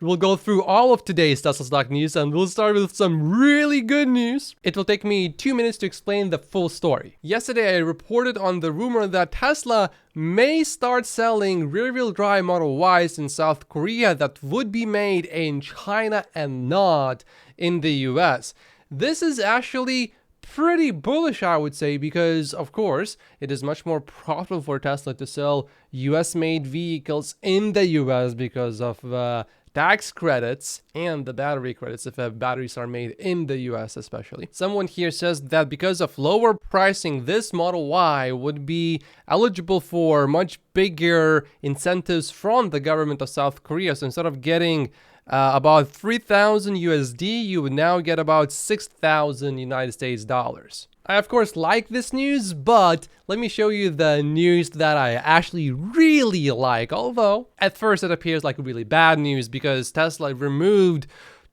We'll go through all of today's Tesla stock news, and we'll start with some really good news. It will take me 2 minutes to explain the full story. Yesterday, I reported on the rumor that Tesla may start selling rear-wheel drive Model Ys in South Korea that would be made in China and not in the US. This is actually pretty bullish, I would say, because of course it is much more profitable for Tesla to sell US-made vehicles in the US because of the tax credits and the battery credits if batteries are made in the US especially. Someone here says that because of lower pricing, this Model Y would be eligible for much bigger incentives from the government of South Korea. So instead of getting about 3,000 USD, you would now get about 6,000 United States dollars. I of course like this news, but let me show you the news that I actually really like, although at first it appears like really bad news because Tesla removed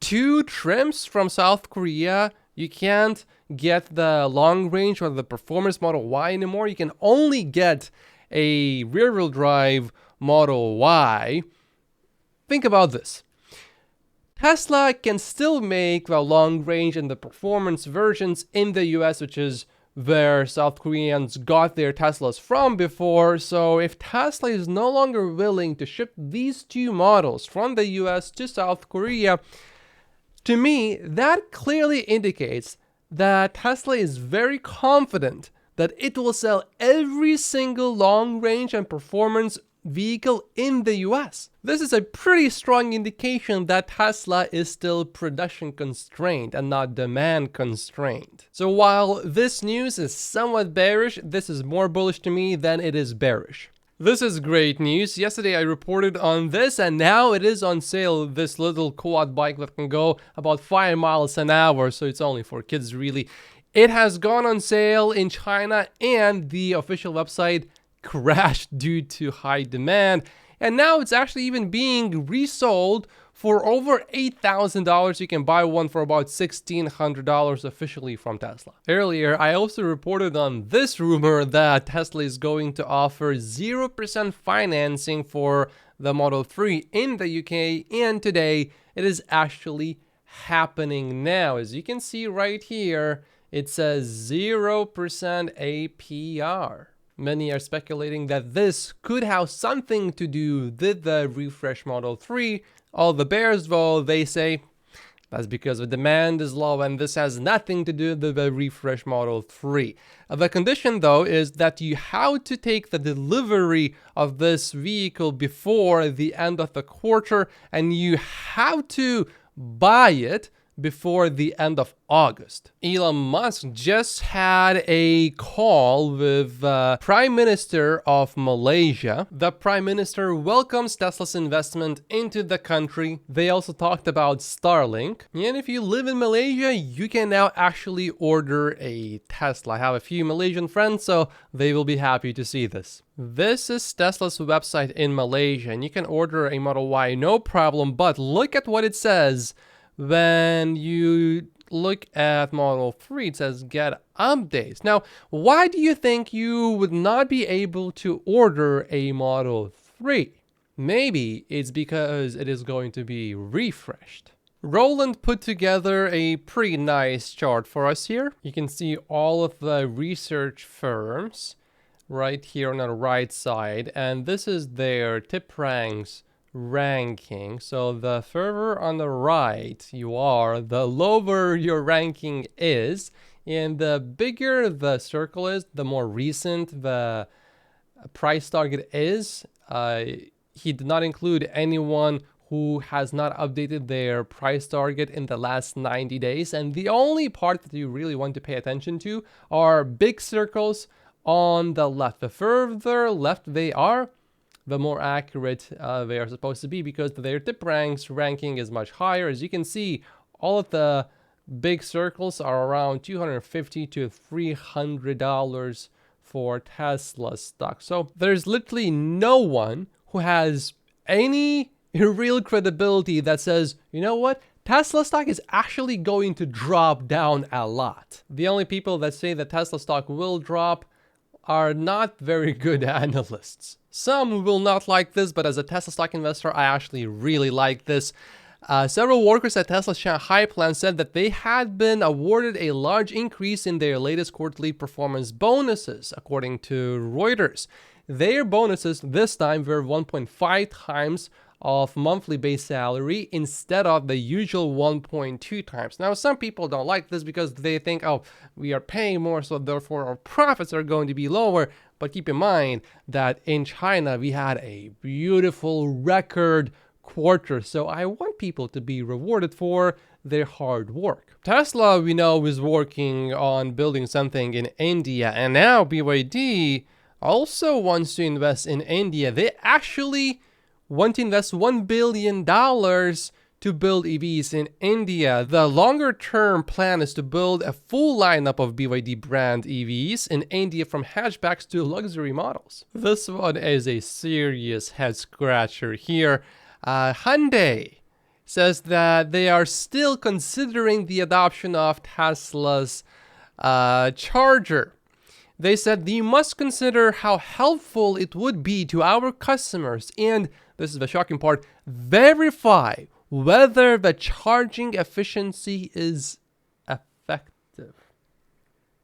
2 trims from South Korea. You can't get the long range or the performance Model Y anymore. You can only get a rear-wheel drive Model Y. Think about this. Tesla can still make the long range and the performance versions in the US, which is where South Koreans got their Teslas from before. So if Tesla is no longer willing to ship these 2 models from the US to South Korea, to me, that clearly indicates that Tesla is very confident that it will sell every single long range and performance vehicle in the US. This is a pretty strong indication that Tesla is still production constrained and not demand constrained. So while this news is somewhat bearish, this is more bullish to me than it is bearish. This is great news. Yesterday I reported on this and now it is on sale, this little quad bike that can go about 5 miles an hour, so it's only for kids really. It has gone on sale in China and the official website crashed due to high demand, and now it's actually even being resold for over $8,000. You can buy one for about $1,600 officially from Tesla. Earlier, I also reported on this rumor that Tesla is going to offer 0% financing for the Model 3 in the UK, and today it is actually happening now. As you can see right here, it says 0% APR. Many are speculating that this could have something to do with the refresh Model 3. All the bears, though, they say that's because the demand is low and this has nothing to do with the refresh Model 3. The condition, though, is that you have to take the delivery of this vehicle before the end of the quarter and you have to buy it before the end of August. Elon Musk just had a call with the Prime Minister of Malaysia. The Prime Minister welcomes Tesla's investment into the country. They also talked about Starlink. And if you live in Malaysia, you can now actually order a Tesla. I have a few Malaysian friends, so they will be happy to see this. This is Tesla's website in Malaysia, and you can order a Model Y no problem, but look at what it says. When you look at Model 3, it says get updates. Now, why do you think you would not be able to order a Model 3? Maybe it's because it is going to be refreshed. Roland put together a pretty nice chart for us here. You can see all of the research firms right here on the right side, and this is their tip ranks ranking. So the further on the right you are, the lower your ranking is, and the bigger the circle is, the more recent the price target is. He did not include anyone who has not updated their price target in the last 90 days, and the only part that you really want to pay attention to are big circles on the left. The further left they are, the more accurate they are supposed to be, because their tip ranks ranking is much higher. As you can see, all of the big circles are around $250 to $300 for Tesla stock. So there's literally no one who has any real credibility that says, you know what, Tesla stock is actually going to drop down a lot. The only people that say that Tesla stock will drop are not very good analysts. Some will not like this, but as a Tesla stock investor, I actually really like this. Several workers at Tesla's Shanghai plant said that they had been awarded a large increase in their latest quarterly performance bonuses, according to Reuters. Their bonuses this time were 1.5 times of monthly base salary instead of the usual 1.2 times. Now, some people don't like this because they think, oh, we are paying more, so therefore our profits are going to be lower. But keep in mind that in China, we had a beautiful record quarter. So I want people to be rewarded for their hard work. Tesla, we know, is working on building something in India, and now BYD also wants to invest in India. They actually want to invest $1 billion to build EVs in India. The longer term plan is to build a full lineup of BYD brand EVs in India, from hatchbacks to luxury models. This one is a serious head scratcher here. Hyundai says that they are still considering the adoption of Tesla's charger. They said you must consider how helpful it would be to our customers, and this is the shocking part, verify whether the charging efficiency is effective.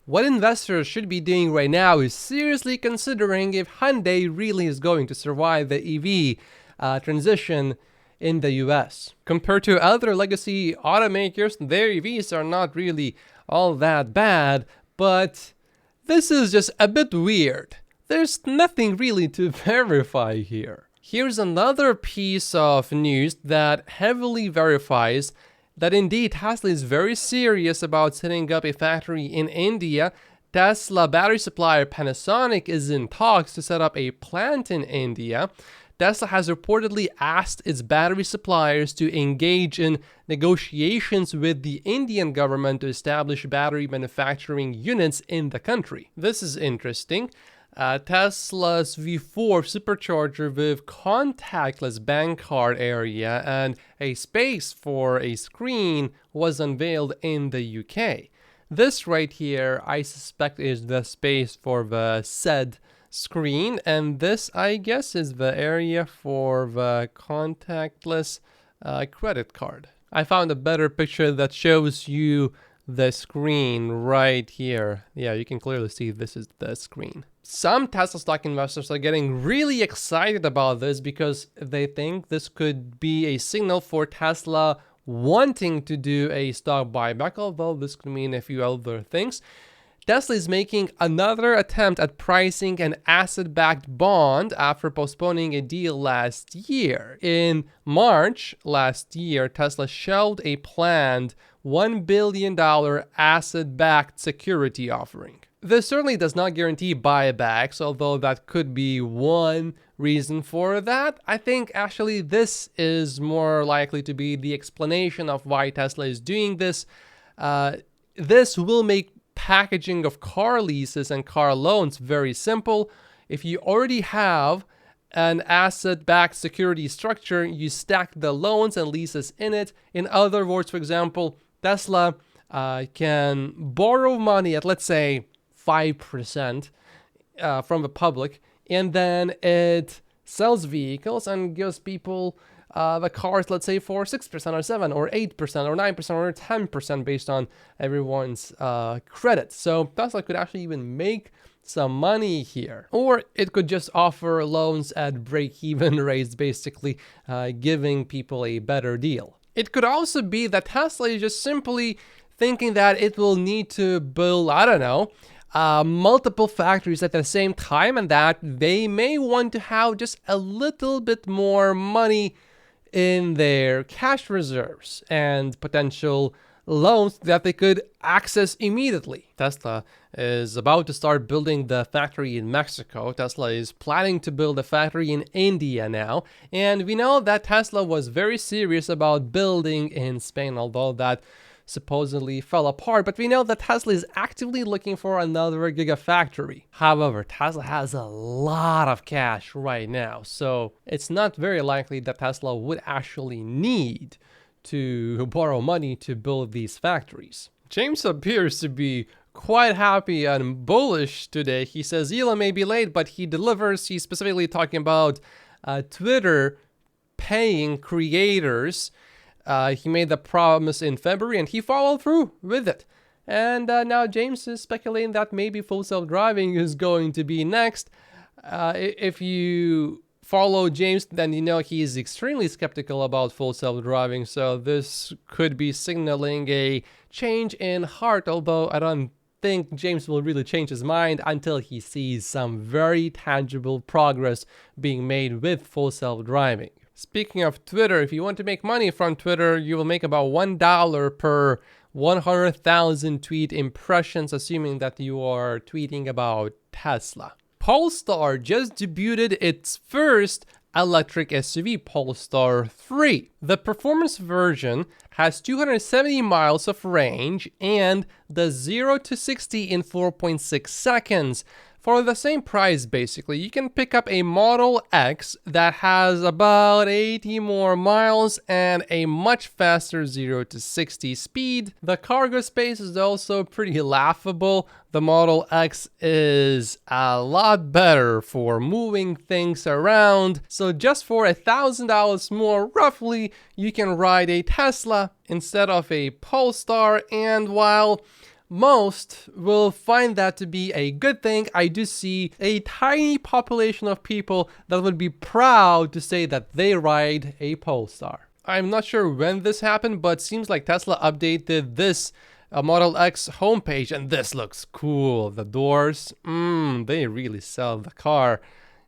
What investors should be doing right now is seriously considering if Hyundai really is going to survive the EV transition in the US. Compared to other legacy automakers, their EVs are not really all that bad, but this is just a bit weird. There's nothing really to verify here. Here's another piece of news that heavily verifies that indeed Tesla is very serious about setting up a factory in India. Tesla battery supplier Panasonic is in talks to set up a plant in India. Tesla has reportedly asked its battery suppliers to engage in negotiations with the Indian government to establish battery manufacturing units in the country. This is interesting. Tesla's V4 Supercharger with contactless bank card area and a space for a screen was unveiled in the UK. This right here, I suspect, is the space for the said screen, and this, I guess, is the area for the contactless credit card. I found a better picture that shows you the screen right here. Yeah, you can clearly see this is the screen. Some Tesla stock investors are getting really excited about this because they think this could be a signal for Tesla wanting to do a stock buyback, although this could mean a few other things. Tesla is making another attempt at pricing an asset-backed bond after postponing a deal last year. In March last year, Tesla shelved a planned $1 billion asset-backed security offering. This certainly does not guarantee buybacks, although that could be one reason for that. I think actually this is more likely to be the explanation of why Tesla is doing this. This will make packaging of car leases and car loans very simple. If you already have an asset-backed security structure, you stack the loans and leases in it. In other words, for example, Tesla can borrow money at, let's say, 5% from the public, and then it sells vehicles and gives people the cars, let's say, for 6% or 7 or 8% or 9% or 10% based on everyone's credit. So Tesla could actually even make some money here. Or it could just offer loans at break-even rates, basically giving people a better deal. It could also be that Tesla is just simply thinking that it will need to build, I don't know, multiple factories at the same time, and that they may want to have just a little bit more money in their cash reserves and potential loans that they could access immediately. Tesla is about to start building the factory in Mexico. Tesla is planning to build a factory in India now. And we know that Tesla was very serious about building in Spain, although that supposedly fell apart. But we know that Tesla is actively looking for another gigafactory. However, Tesla has a lot of cash right now, so it's not very likely that Tesla would actually need to borrow money to build these factories. James appears to be quite happy and bullish today. He says Elon may be late, but he delivers. He's specifically talking about Twitter paying creators. He made the promise in February and he followed through with it. And now James is speculating that maybe full self-driving is going to be next. If you follow James, then you know he's extremely skeptical about full self-driving. So this could be signaling a change in heart, although I don't think James will really change his mind until he sees some very tangible progress being made with full self-driving. Speaking of Twitter, if you want to make money from Twitter, you will make about $1 per 100,000 tweet impressions, assuming that you are tweeting about Tesla. Polestar just debuted its first electric SUV, Polestar 3. The performance version has 270 miles of range and the 0 to 60 in 4.6 seconds. For the same price, basically, you can pick up a Model X that has about 80 more miles and a much faster 0 to 60 speed. The cargo space is also pretty laughable. The Model X is a lot better for moving things around. So just for $1,000 more, roughly, you can ride a Tesla instead of a Polestar. And while most will find that to be a good thing, I do see a tiny population of people that would be proud to say that they ride a Polestar. I'm not sure when this happened, but seems like Tesla updated this Model X homepage, and this looks cool. The doors, they really sell the car.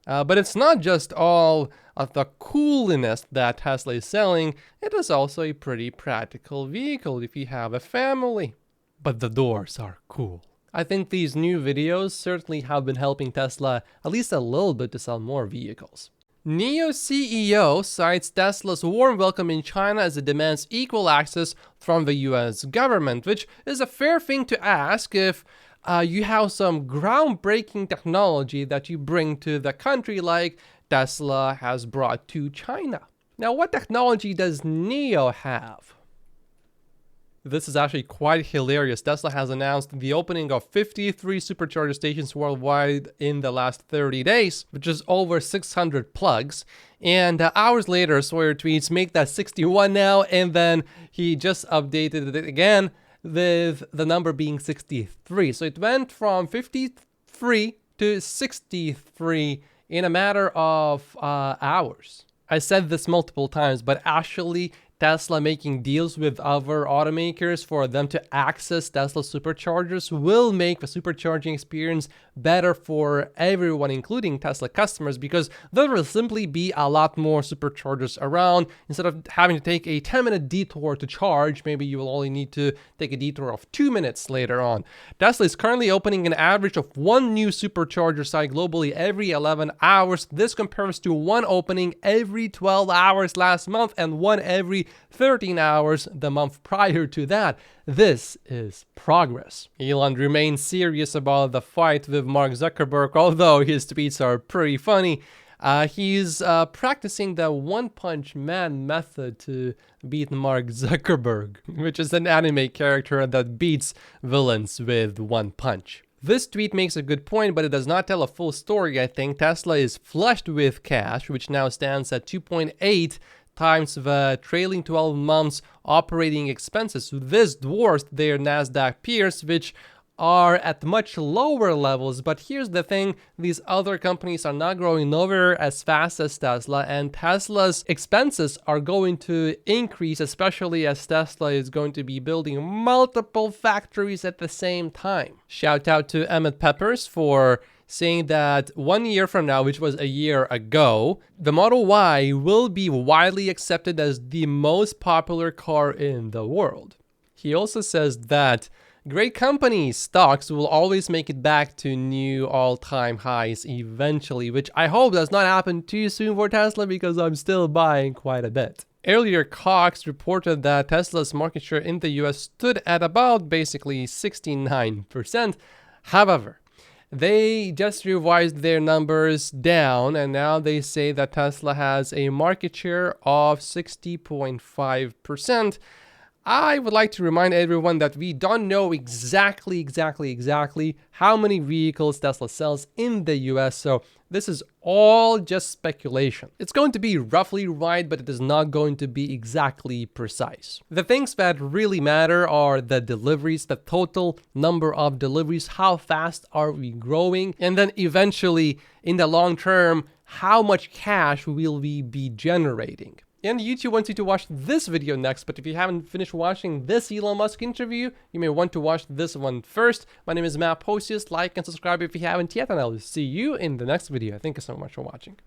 But it's not just all of the cooliness that Tesla is selling. It is also a pretty practical vehicle if you have a family. But the doors are cool. I think these new videos certainly have been helping Tesla at least a little bit to sell more vehicles. NIO CEO cites Tesla's warm welcome in China as it demands equal access from the US government, which is a fair thing to ask if you have some groundbreaking technology that you bring to the country like Tesla has brought to China. Now, what technology does NIO have? This is actually quite hilarious. Tesla has announced the opening of 53 supercharger stations worldwide in the last 30 days, which is over 600 plugs. And hours later, Sawyer tweets, make that 61 now, and then he just updated it again with the number being 63. So it went from 53 to 63 in a matter of hours. I said this multiple times, but actually Tesla making deals with other automakers for them to access Tesla superchargers will make the supercharging experience better for everyone, including Tesla customers, because there will simply be a lot more superchargers around. Instead of having to take a 10-minute detour to charge, maybe you will only need to take a detour of 2 minutes later on. Tesla is currently opening an average of 1 new supercharger site globally every 11 hours. This compares to 1 opening every 12 hours last month and 1 every 13 hours the month prior to that. This is progress. Elon remains serious about the fight with Mark Zuckerberg, although his tweets are pretty funny. He's practicing the One Punch Man method to beat Mark Zuckerberg, which is an anime character that beats villains with one punch. This tweet makes a good point, but it does not tell a full story. I think Tesla is flushed with cash, which now stands at 2.8 times the trailing 12 months operating expenses. This dwarfs their NASDAQ peers, which are at much lower levels. But here's the thing, these other companies are not growing nowhere as fast as Tesla, and Tesla's expenses are going to increase, especially as Tesla is going to be building multiple factories at the same time. Shout out to Emmett Peppers for saying that 1 year from now, which was a year ago, the Model Y will be widely accepted as the most popular car in the world. He also says that great company stocks will always make it back to new all-time highs eventually, which I hope does not happen too soon for Tesla because I'm still buying quite a bit. Earlier, Cox reported that Tesla's market share in the US stood at about basically 69%. However, they just revised their numbers down, and now they say that Tesla has a market share of 60.5%. I would like to remind everyone that we don't know exactly how many vehicles Tesla sells in the US, so this is all just speculation. It's going to be roughly right, but it is not going to be exactly precise. The things that really matter are the deliveries, the total number of deliveries, how fast are we growing, and then eventually, in the long term, how much cash will we be generating. And YouTube wants you to watch this video next, but if you haven't finished watching this Elon Musk interview, you may want to watch this one first. My name is Matt Posius. Like and subscribe if you haven't yet, and I'll see you in the next video. Thank you so much for watching.